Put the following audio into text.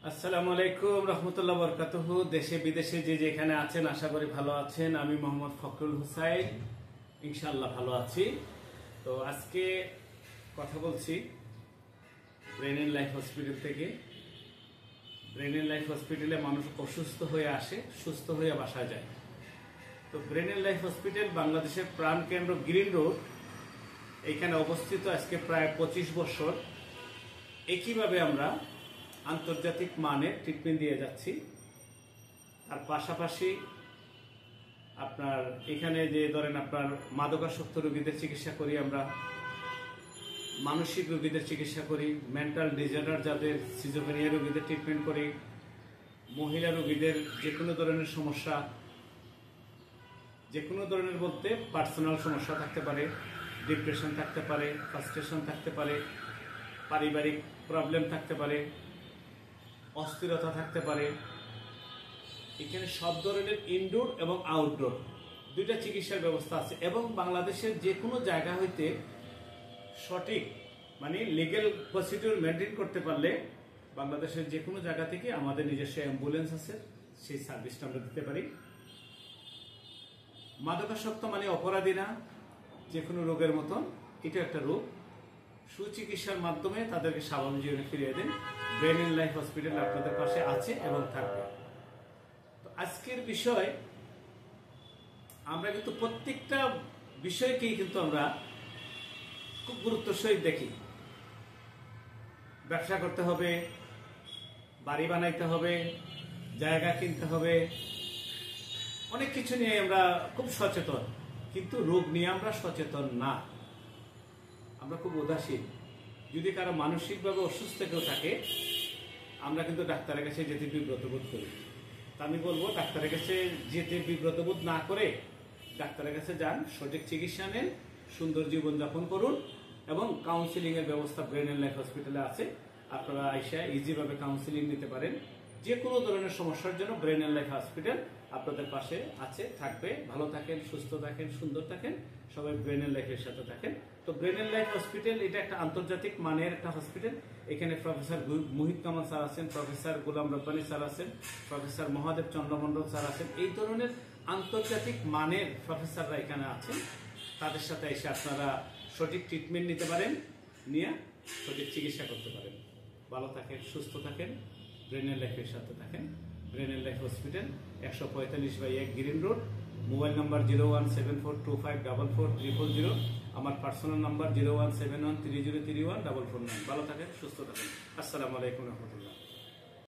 আসসালামু আলাইকুম রহমতুল্লাহ বরকাতুহু। দেশে বিদেশে যে যেখানে আছেন আশা করি ভালো আছেন। আমি মোহাম্মদ ফখরুল হুসাইন, ইনশাআল্লাহ ভালো আছি। তো আজকে কথা বলছি ব্রেন এন্ড লাইফ হসপিটাল থেকে। ব্রেন এন্ড লাইফ হসপিটালে মানুষ অসুস্থ হয়ে আসে, সুস্থ হয়ে বাসা যায়। তো ব্রেন এন্ড লাইফ হসপিটাল বাংলাদেশের প্রাণকেন্দ্র গ্রিন রোড এখানে অবস্থিত আজকে প্রায় 25 বছর। একইভাবে আমরা আন্তর্জাতিক মানের ট্রিটমেন্ট দিয়ে যাচ্ছি। আর পাশাপাশি আপনার এখানে যে ধরেন আপনার মাদকাসক্ত রোগীদের চিকিৎসা করি, আমরা মানসিক রোগীদের চিকিৎসা করি, মেন্টাল ডিসঅর্ডার যাদের সিজোফ্রেনিয়া রোগীদের ট্রিটমেন্ট করি, মহিলা রোগীদের যে কোনো ধরনের সমস্যা, যে কোনো ধরনের বলতে পার্সোনাল সমস্যা থাকতে পারে, ডিপ্রেশন থাকতে পারে, ফ্রাস্ট্রেশন থাকতে পারে, পারিবারিক প্রবলেম থাকতে পারে, অস্থিরতা থাকতে পারে। এখানে সব ধরনের ইনডোর এবং আউটডোর দুইটা চিকিৎসার ব্যবস্থা আছে। এবং বাংলাদেশের যে কোনো জায়গা হইতে সঠিক মানে লিগ্যাল প্রসিডিউর মেনটেন করতে পারলে বাংলাদেশের যে কোনো জায়গা থেকে আমাদের নিজস্ব অ্যাম্বুলেন্স আছে, সেই সার্ভিসটা আমরা দিতে পারি। মাদকাসক্ত মানে অপরাধী না, যে কোনো রোগের মতন এটা একটা রোগ। সুচিকিৎসার মাধ্যমে তাদেরকে স্বাভাবিক জীবনে ফিরিয়ে দেন। ব্রেন এন্ড লাইফ হসপিটাল আপনাদের পাশে আছে এবং থাকবে। তো আজকের বিষয় আমরা কিন্তু প্রত্যেকটা বিষয়কেই কিন্তু আমরা খুব গুরুত্ব সহিত দেখি। ব্যবসা করতে হবে, বাড়ি বানাইতে হবে, জায়গা কিনতে হবে, অনেক কিছু নিয়ে আমরা খুব সচেতন, কিন্তু রোগ নিয়ে আমরা সচেতন না। আমরা খুব উদাসীন। যদি কারো মানসিকভাবে অসুস্থ কেউ থাকে আমরা কিন্তু ডাক্তারের কাছে যেতে বিব্রত বোধ করি। তা আমি বলবো ডাক্তারের কাছে যেতে বিব্রত বোধ না করে ডাক্তারের কাছে যান, সঠিক চিকিৎসা নেন, সুন্দর জীবনযাপন করুন। এবং কাউন্সিলিং এর ব্যবস্থা ব্রেন এন্ড লাইফ হসপিটালে আছে। আপনারা আইসা ইজিভাবে কাউন্সিলিং নিতে পারেন। যে কোনো ধরনের সমস্যার জন্য ব্রেন এন্ড লাইফ হসপিটাল আপনাদের পাশে আছে, থাকবে। ভালো থাকেন, সুস্থ থাকেন, সুন্দর থাকেন, সবাই ব্রেন এন্ড লাইফের সাথে থাকেন। তো ব্রেন এন্ড লাইফ হসপিটাল এটা একটা আন্তর্জাতিক মানের একটা হসপিটাল। এখানে প্রফেসর মুহিত কামাল স্যার আছেন, প্রফেসর গোলাম রব্বানী স্যার আছেন, প্রফেসর মহাদেব চন্দ্রমন্ডল স্যার আছেন। এই ধরনের আন্তর্জাতিক মানের প্রফেসররা এখানে আছেন। তাদের সাথে এসে আপনারা সঠিক ট্রিটমেন্ট নিতে পারেন, নিয়ে সঠিক চিকিৎসা করতে পারেন। ভালো থাকেন, সুস্থ থাকেন, ব্রেন এন্ড লাইফের সাথে থাকেন। Brain and life hospital 145/1 green road. Mobile number 01742544300। আমার পার্সোনাল নাম্বার 01713031449। ভালো থাকেন, সুস্থ থাকেন। আসসালামু আলাইকুম রহমতুল্লাহ।